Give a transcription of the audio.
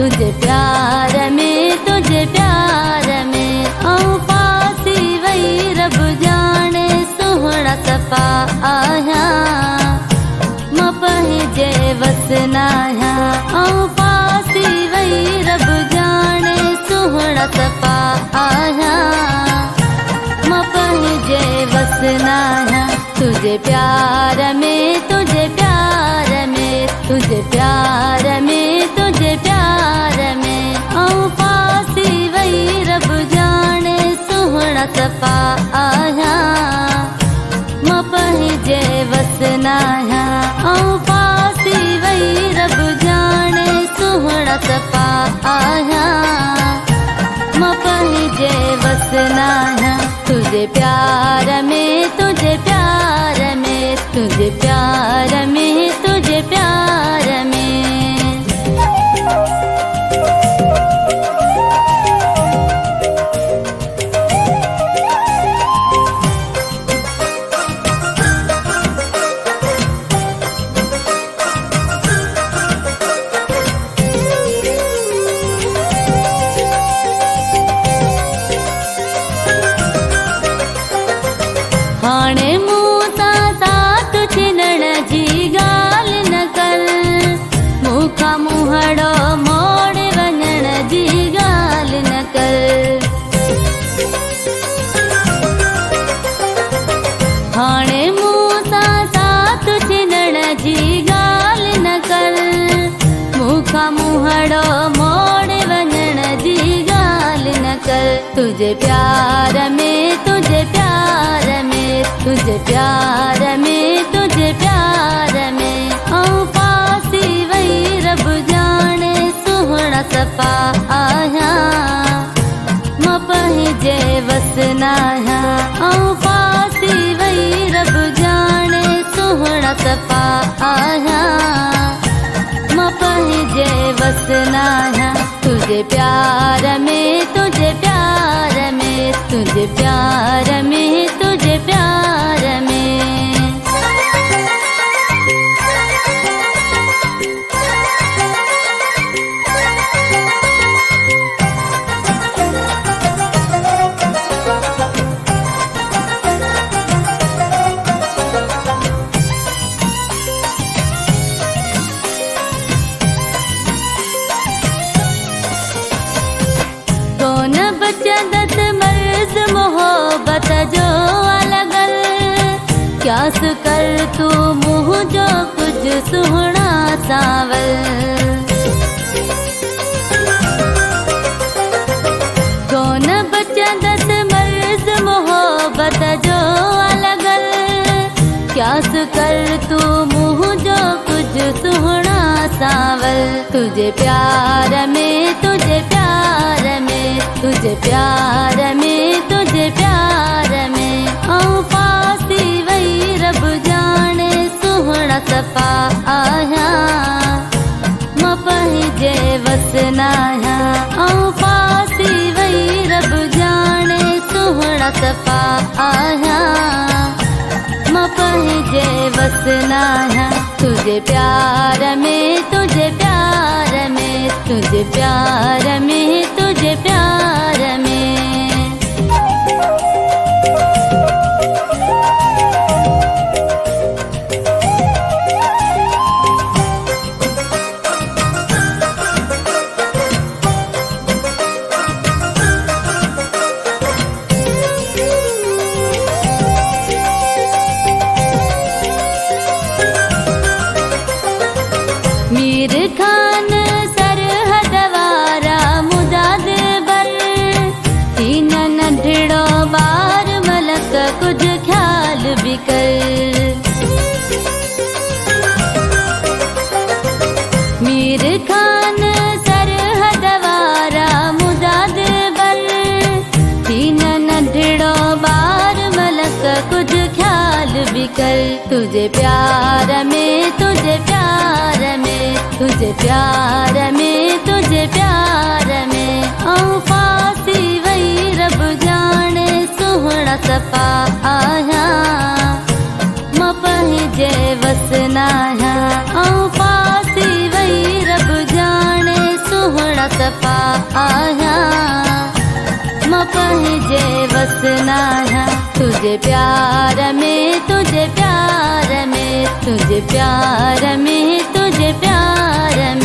तुझे प्यार में, तुझे प्यार में आऊं पासी वही रब जाने सोहना सफा आया मपही जे वसनाया आऊं पासी वही रब जाने सोहना सफा आया मपही जे वसनाया तुझे प्यार में, तुझे प्यार में, तुझे प्यार में, तुझे प्यार में आऊं पासी वही रब जाने सोहना सफा आया मपही जे वसनाया आऊं पासी वही रब जाने सोहना सफा आया मपही जे वसनाया तुझे प्यार में, तुझे प्यार में, तुझे प्यार में, तुझे प्यार में हाणे मूसा साथ छिनण जी गाल न कर मूखा मुहड़ो मोड़ वञण जी गाल न कर हाणे मूसा साथ छिनण जी गाल न कर मूखा मुहड़ो मोड़ वञण जी गाल न कर तुझे प्यार में, तुझे प्यार में, तुझे प्यार में, तुझे प्यार में आऊं पासी वही रब जाने सोहना सफा आया मपही जे वसनाया आऊं पासी वही रब जाने सोहना सफा आया मपही जे वसनाया तुझे प्यार में, तुझे प्यार में, तुझे प्यार में, तुझे प्यार में कौन बचदत मर्ज मोहब्बत जो अलगल क्या कर तू मुँह जो कुछ सुहना सावल कौन बचदत मर्ज मोहब्बत जो अलगल क्या कर तू मुँह जो कुछ सुहना सावल तुझे प्यार में, तुझे प्यार में, तुझे प्यार में, तुझे प्यार में आऊं पासी वही रब जाने सोहना सफा आया मपही जे वसनाया आऊं पासी वही रब जाने सोहना सफा आया मपही जे वसनाया तुझे प्यार में, तुझे प्यार में, तुझे प्यार में, तुझे प्यार में मीर खान सरहद वारा मुजाद बर तीन नंढड़ो बार मलक कुछ ख्याल भी कर मीर खान सरहद वारा मुजाद बर तीन नंढड़ो बार मलक कुछ ख्याल भी कर तुझे प्यार में, तुझे प्यार में, तुझे प्यार में, तुझे प्यार में आऊं पासी वही रब जाने सोहना सफा आया मपही जे वसनाया आऊं पासी वही रब जाने सोहना सफा आया मपहिजे वसना है तुझे प्यार में, तुझे प्यार में, तुझे प्यार में, तुझे प्यार में।